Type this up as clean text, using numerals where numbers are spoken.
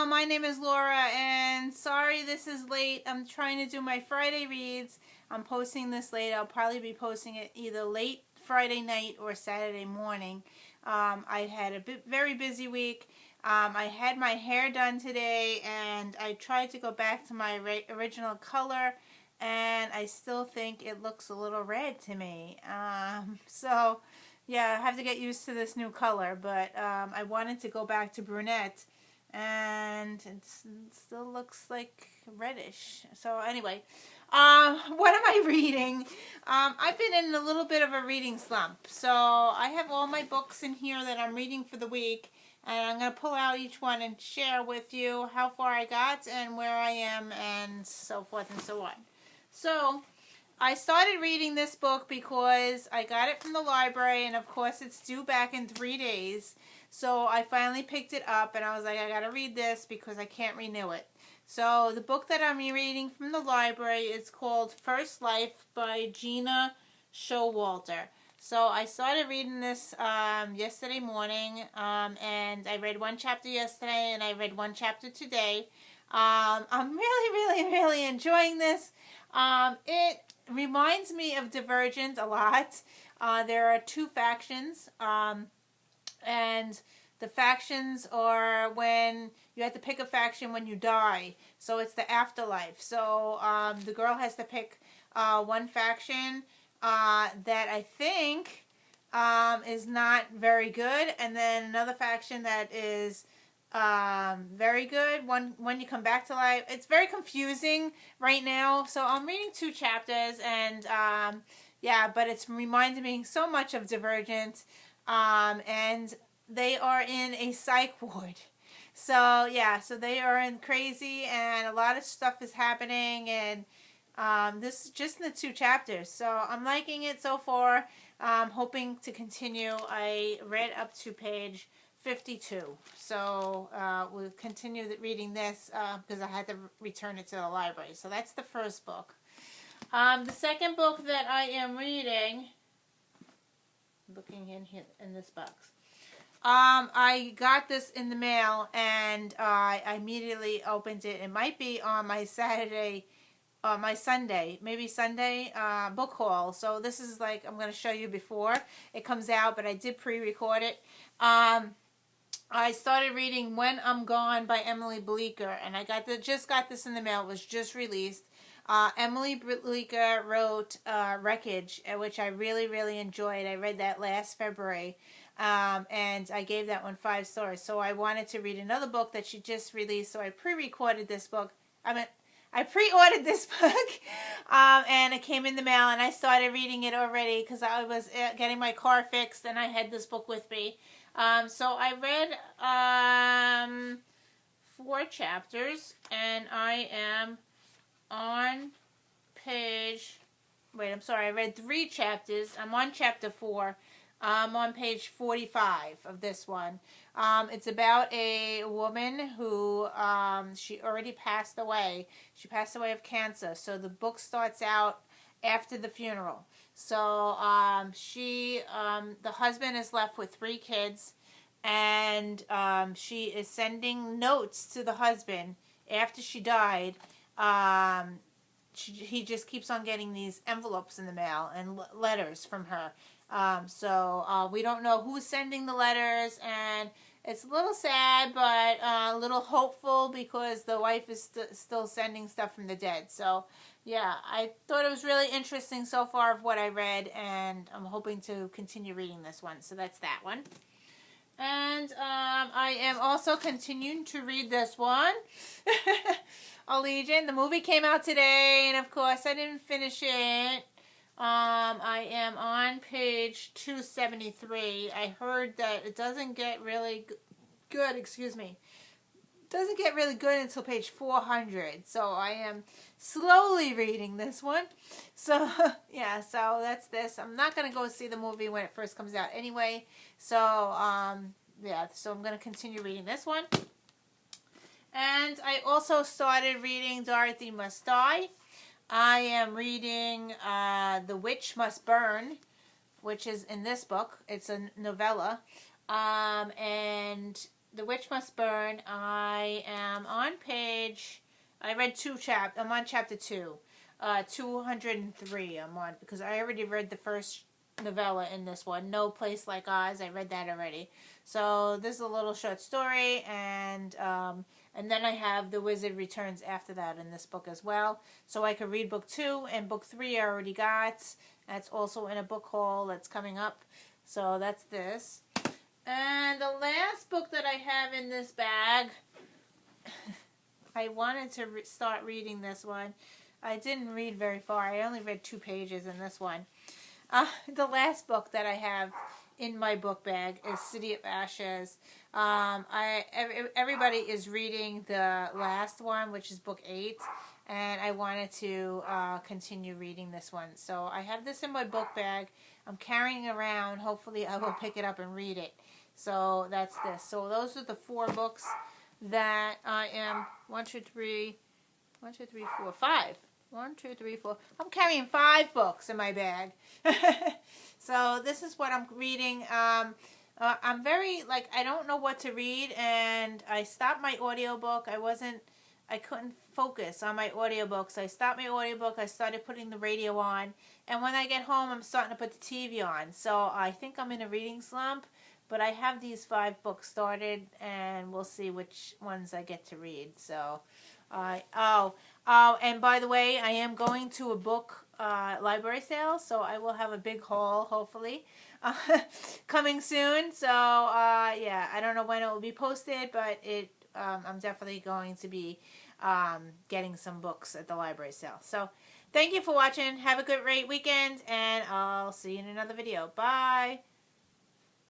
channel. My name is Laura, and sorry this is late. I'm trying to do my Friday reads. I'm posting this late. I'll probably be posting it either late Friday night or Saturday morning. I had a very busy week. I had my hair done today, and I tried to go back to my original color, and I still think it looks a little red to me. So yeah, I have to get used to this new color, but I wanted to go back to brunette, and it still looks like reddish. So anyway, what am I reading? I've been in a little bit of a reading slump. So I have all my books in here that I'm reading for the week, and I'm going to pull out each one and share with you how far I got and where I am and so forth and so on. So I started reading this book because I got it from the library, and of course it's due back in 3 days. So I finally picked it up, and I was like, I gotta read this because I can't renew it. So the book that I'm reading from the library is called First Life by Gina Showalter. So I started reading this yesterday morning, and I read one chapter yesterday, and I read one chapter today. I'm really enjoying this. It reminds me of Divergent a lot. There are two factions, and the factions are when you have to pick a faction when you die. So it's the afterlife. So the girl has to pick one faction that I think is not very good, and then another faction that is very good when you come back to life. It's very confusing right now. So I'm reading 2 chapters, and yeah, but it's reminding me so much of Divergent, and they are in a psych ward. So yeah, so they are in crazy, and a lot of stuff is happening, and this is just in the 2 chapters. So I'm liking it so far. Hoping to continue. I read up to page 52. So we'll continue reading this because I had to return it to the library. So that's the first book. The second book that I am reading, looking in here in this box. I got this in the mail, and I immediately opened it. It might be on my Saturday, my Sunday, maybe Sunday book haul. So this is like, I'm going to show you before it comes out, but I did pre-record it. I started reading When I'm Gone by Emily Bleeker, and I just got this in the mail. It was just released. Emily Bleeker wrote Wreckage, which I really enjoyed. I read that last February, and I gave that one 5 stars. So I wanted to read another book that she just released, so I pre-recorded this book. I pre-ordered this book, and it came in the mail, and I started reading it already because I was getting my car fixed, and I had this book with me. So I read 4 chapters, and I am on page, I read 3 chapters. I'm on chapter 4. I'm on page 45 of this one. It's about a woman who, she already passed away. She passed away of cancer. So the book starts out after the funeral. So the husband is left with 3 kids, and she is sending notes to the husband after she died. He just keeps on getting these envelopes in the mail and letters from her. So we don't know who's sending the letters, and it's a little sad, but a little hopeful because the wife is still sending stuff from the dead. So yeah, I thought it was really interesting so far of what I read, and I'm hoping to continue reading this one. So that's that one. And I am also continuing to read this one. Allegiant. The movie came out today, and of course I didn't finish it. I am on page 273. I heard that it doesn't get really good, doesn't get really good until page 400. So I am slowly reading this one. So yeah, so that's this. I'm not going to go see the movie when it first comes out anyway. So yeah, so I'm going to continue reading this one. And I also started reading Dorothy Must Die. I am reading The Witch Must Burn, which is in this book. It's a novella. And The Witch Must Burn. I am on page, I read I'm on chapter 2. 203 I'm on, because I already read the first novella in this one, No Place Like Oz. I read that already. So this is a little short story, and then I have The Wizard Returns after that in this book as well. So I could read book 2, and book 3 I already got. That's also in a book haul that's coming up. So that's this. And the last book that I have in this bag, I wanted to start reading this one. I didn't read very far. I only read 2 pages in this one. The last book that I have in my book bag is City of Ashes. Everybody is reading the last one, which is book 8, and I wanted to continue reading this one. So I have this in my book bag. I'm carrying it around. Hopefully I will pick it up and read it. So that's this. So those are the 4 books that I am 5. 1, 2, 3, 4. I'm carrying 5 books in my bag. So this is what I'm reading. I'm very, I don't know what to read, and I stopped my audiobook. I couldn't focus on my audiobooks. I stopped my audiobook. I started putting the radio on, and when I get home, I'm starting to put the TV on. So I think I'm in a reading slump, but I have these 5 books started, and we'll see which ones I get to read. So, and by the way, I am going to a book library sale, so I will have a big haul, hopefully, coming soon. So, yeah, I don't know when it will be posted, but I'm definitely going to be getting some books at the library sale. So, thank you for watching. Have a great weekend, and I'll see you in another video. Bye!